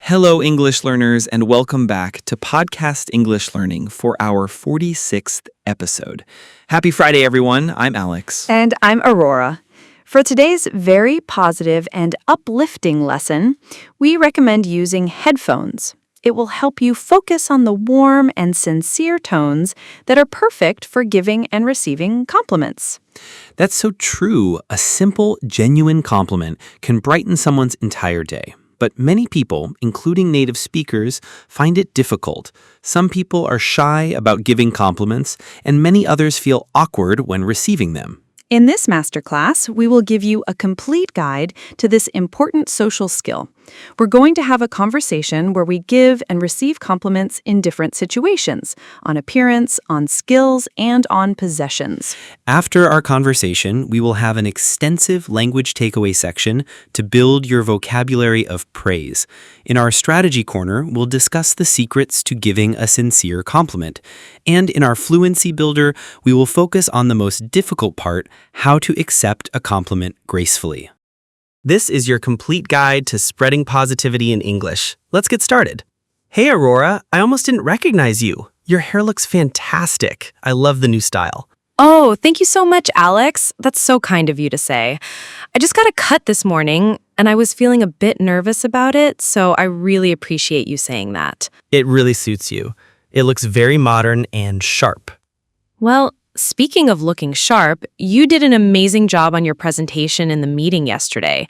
Hello, English learners, and welcome back to Podcast English Learning for our 46th episode. Happy Friday, everyone. I'm Alex. And I'm Aurora. For today's very positive and uplifting lesson, we recommend using headphones. It will help you focus on the warm and sincere tones that are perfect for giving and receiving compliments. That's so true. A simple, genuine compliment can brighten someone's entire day. But many people, including native speakers, find it difficult. Some people are shy about giving compliments, and many others feel awkward when receiving them. In this masterclass, we will give you a complete guide to this important social skill. We're going to have a conversation where we give and receive compliments in different situations, on appearance, on skills, and on possessions. After our conversation, we will have an extensive language takeaway section to build your vocabulary of praise. In our strategy corner, we'll discuss the secrets to giving a sincere compliment. And in our fluency builder, we will focus on the most difficult part, how to accept a compliment gracefully. This is your complete guide to spreading positivity in English. Let's get started. Hey, Aurora, I almost didn't recognize you. Your hair looks fantastic. I love the new style. Oh, thank you so much, Alex. That's so kind of you to say. I just got a cut this morning, and I was feeling a bit nervous about it, so I really appreciate you saying that. It really suits you. It looks very modern and sharp. Well, speaking of looking sharp, you did an amazing job on your presentation in the meeting yesterday.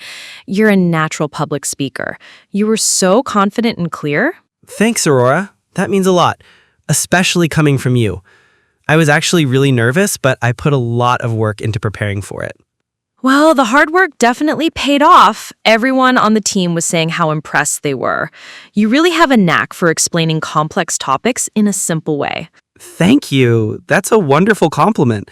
You're a natural public speaker. You were so confident and clear. Thanks, Aurora. That means a lot, especially coming from you. I was actually really nervous, but I put a lot of work into preparing for it. Well, the hard work definitely paid off. Everyone on the team was saying how impressed they were. You really have a knack for explaining complex topics in a simple way. Thank you. That's a wonderful compliment.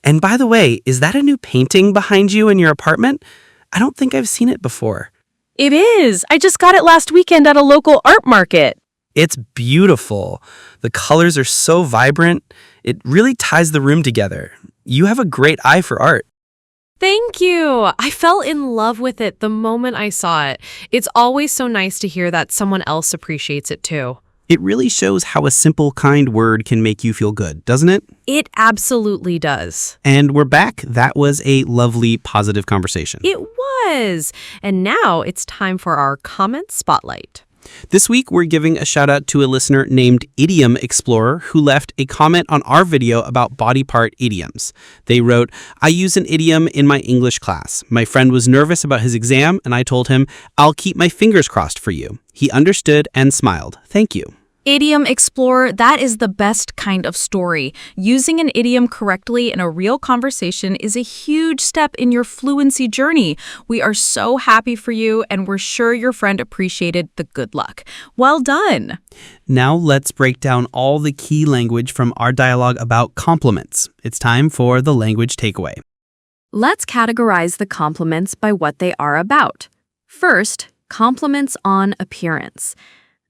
And by the way, is that a new painting behind you in your apartment? I don't think I've seen it before. It is. I just got it last weekend at a local art market. It's beautiful. The colors are so vibrant. It really ties the room together. You have a great eye for art. Thank you. I fell in love with it the moment I saw it. It's always so nice to hear that someone else appreciates it too. It really shows how a simple, kind word can make you feel good, doesn't it? It absolutely does. And we're back. That was a lovely, positive conversation. It was. And now it's time for our comment spotlight. This week, we're giving a shout out to a listener named Idiom Explorer who left a comment on our video about body part idioms. They wrote, I use an idiom in my English class. My friend was nervous about his exam, and I told him, I'll keep my fingers crossed for you. He understood and smiled. Thank you. Idiom Explorer, that is the best kind of story. Using an idiom correctly in a real conversation is a huge step in your fluency journey. We are so happy for you, and we're sure your friend appreciated the good luck. Well done. Now let's break down all the key language from our dialogue about compliments. It's time for the language takeaway. Let's categorize the compliments by what they are about. First, compliments on appearance.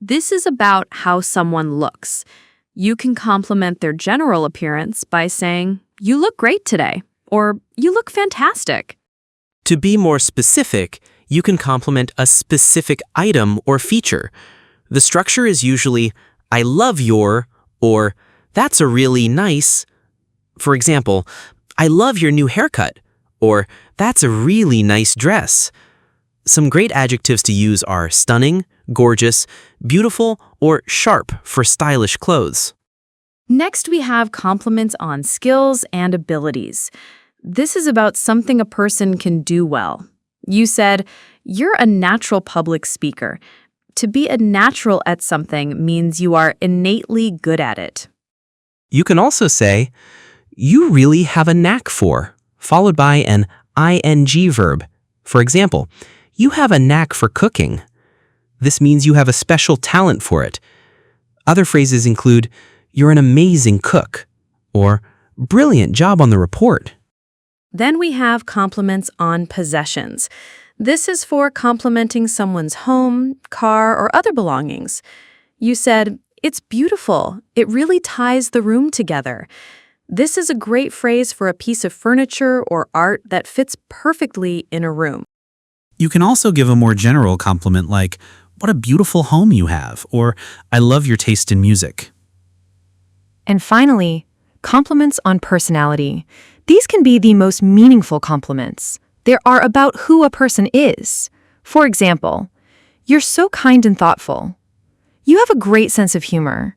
This is about how someone looks. You can compliment their general appearance by saying, you look great today, or you look fantastic. To be more specific, you can compliment a specific item or feature. The structure is usually, I love your, or that's a really nice. For example, I love your new haircut, or that's a really nice dress. Some great adjectives to use are stunning, gorgeous, beautiful, or sharp for stylish clothes. Next, we have compliments on skills and abilities. This is about something a person can do well. You said, you're a natural public speaker. To be a natural at something means you are innately good at it. You can also say, you really have a knack for, followed by an ing verb. For example, you have a knack for cooking. This means you have a special talent for it. Other phrases include, you're an amazing cook, or brilliant job on the report. Then we have compliments on possessions. This is for complimenting someone's home, car, or other belongings. You said, it's beautiful. It really ties the room together. This is a great phrase for a piece of furniture or art that fits perfectly in a room. You can also give a more general compliment like, what a beautiful home you have, or I love your taste in music. And finally, compliments on personality. These can be the most meaningful compliments. They are about who a person is. For example, you're so kind and thoughtful. You have a great sense of humor.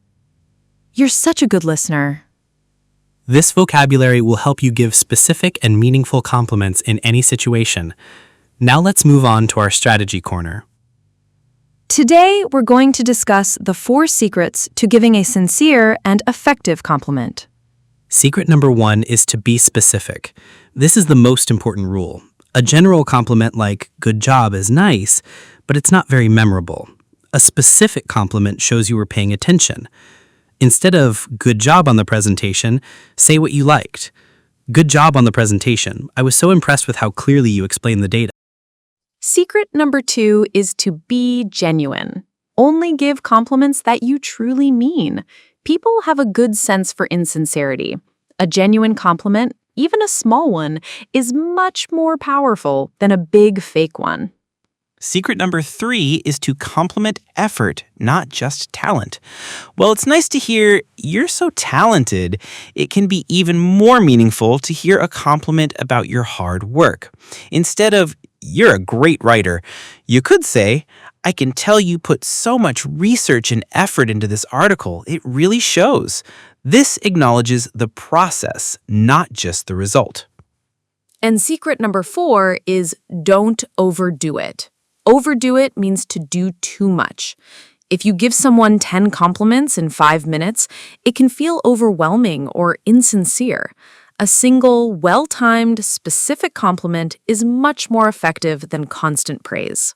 You're such a good listener. This vocabulary will help you give specific and meaningful compliments in any situation. Now let's move on to our strategy corner. Today, we're going to discuss the 4 secrets to giving a sincere and effective compliment. Secret number 1 is to be specific. This is the most important rule. A general compliment like good job is nice, but it's not very memorable. A specific compliment shows you were paying attention. Instead of good job on the presentation, say what you liked. Good job on the presentation. I was so impressed with how clearly you explained the data. Secret number 2 is to be genuine. Only give compliments that you truly mean. People have a good sense for insincerity. A genuine compliment, even a small one, is much more powerful than a big fake one. Secret number 3 is to compliment effort, not just talent. Well, it's nice to hear you're so talented. It can be even more meaningful to hear a compliment about your hard work. Instead of, you're a great writer, you could say, I can tell you put so much research and effort into this article. It really shows. This acknowledges the process, not just the result. And secret number 4 is don't overdo it. Overdo it means to do too much. If you give someone 10 compliments in 5 minutes, it can feel overwhelming or insincere. A single, well-timed, specific compliment is much more effective than constant praise.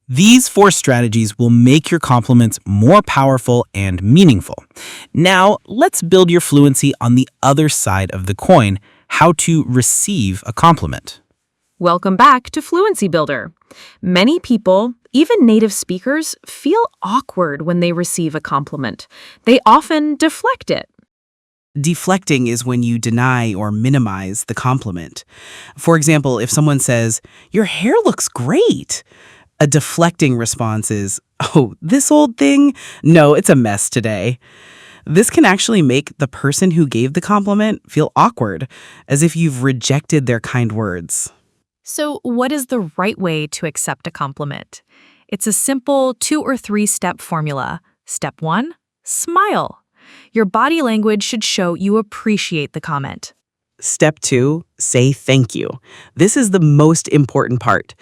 These 4 strategies will make your compliments more powerful and meaningful. Now, let's build your fluency on the other side of the coin, how to receive a compliment. Welcome back to Fluency Builder. Many people, even native speakers, feel awkward when they receive a compliment. They often deflect it. Deflecting is when you deny or minimize the compliment. For example, if someone says, "Your hair looks great," a deflecting response is, "Oh, this old thing? No, it's a mess today." This can actually make the person who gave the compliment feel awkward, as if you've rejected their kind words. So, what is the right way to accept a compliment? It's a simple 2 or 3 step formula. Step 1, smile. Your body language should show you appreciate the comment. Step 2, say thank you. This is the most important part.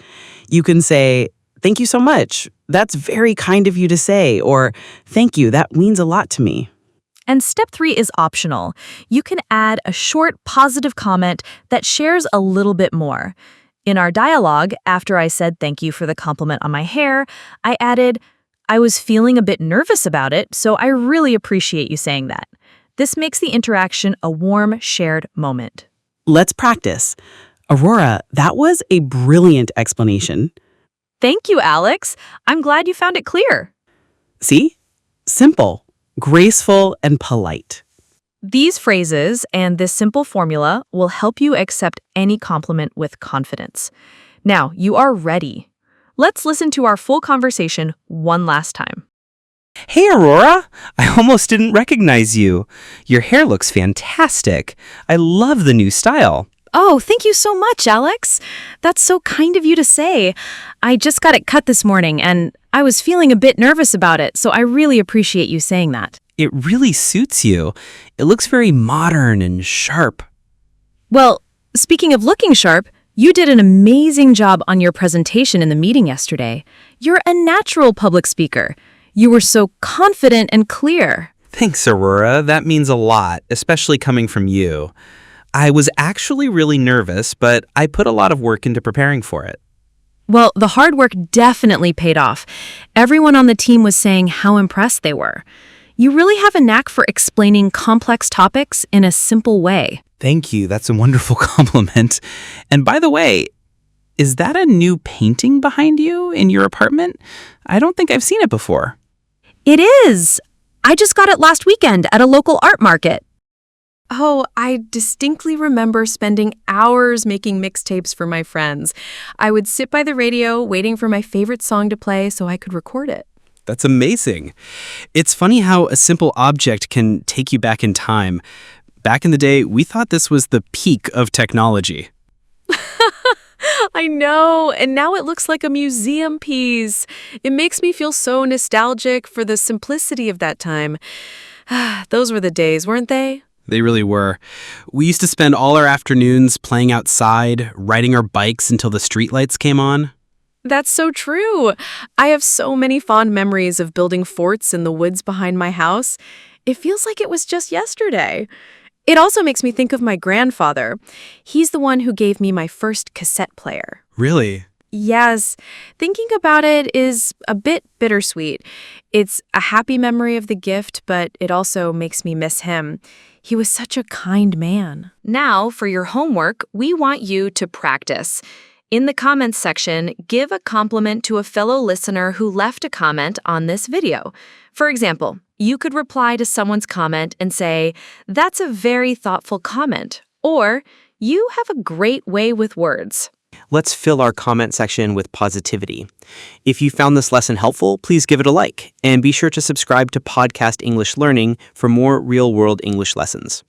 You can say, "Thank you so much. That's very kind of you to say," or "Thank you, that means a lot to me." And step 3 is optional. You can add a short positive comment that shares a little bit more. In our dialogue, after I said thank you for the compliment on my hair, I added, I was feeling a bit nervous about it, so I really appreciate you saying that. This makes the interaction a warm, shared moment. Let's practice. Aurora, that was a brilliant explanation. Thank you, Alex. I'm glad you found it clear. See? Simple, graceful, and polite. These phrases and this simple formula will help you accept any compliment with confidence. Now, you are ready. Let's listen to our full conversation one last time. Hey, Aurora! I almost didn't recognize you. Your hair looks fantastic. I love the new style. Oh, thank you so much, Alex. That's so kind of you to say. I just got it cut this morning, and I was feeling a bit nervous about it, so I really appreciate you saying that. It really suits you. It looks very modern and sharp. Well, speaking of looking sharp, you did an amazing job on your presentation in the meeting yesterday. You're a natural public speaker. You were so confident and clear. Thanks, Aurora. That means a lot, especially coming from you. I was actually really nervous, but I put a lot of work into preparing for it. Well, the hard work definitely paid off. Everyone on the team was saying how impressed they were. You really have a knack for explaining complex topics in a simple way. Thank you. That's a wonderful compliment. And by the way, is that a new painting behind you in your apartment? I don't think I've seen it before. It is. I just got it last weekend at a local art market. Oh, I distinctly remember spending hours making mixtapes for my friends. I would sit by the radio waiting for my favorite song to play so I could record it. That's amazing. It's funny how a simple object can take you back in time. Back in the day, we thought this was the peak of technology. I know, and now it looks like a museum piece. It makes me feel so nostalgic for the simplicity of that time. Those were the days, weren't they? They really were. We used to spend all our afternoons playing outside, riding our bikes until the streetlights came on. That's so true. I have so many fond memories of building forts in the woods behind my house. It feels like it was just yesterday. It also makes me think of my grandfather. He's the one who gave me my first cassette player. Really? Yes, thinking about it is a bit bittersweet. It's a happy memory of the gift, but it also makes me miss him. He was such a kind man. Now, for your homework, we want you to practice. In the comments section, give a compliment to a fellow listener who left a comment on this video. For example, you could reply to someone's comment and say, "That's a very thoughtful comment," or "You have a great way with words." Let's fill our comment section with positivity. If you found this lesson helpful, please give it a like, and be sure to subscribe to Podcast English Learning for more real-world English lessons.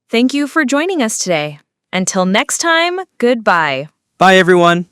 Thank you for joining us today. Until next time, goodbye. Bye, everyone.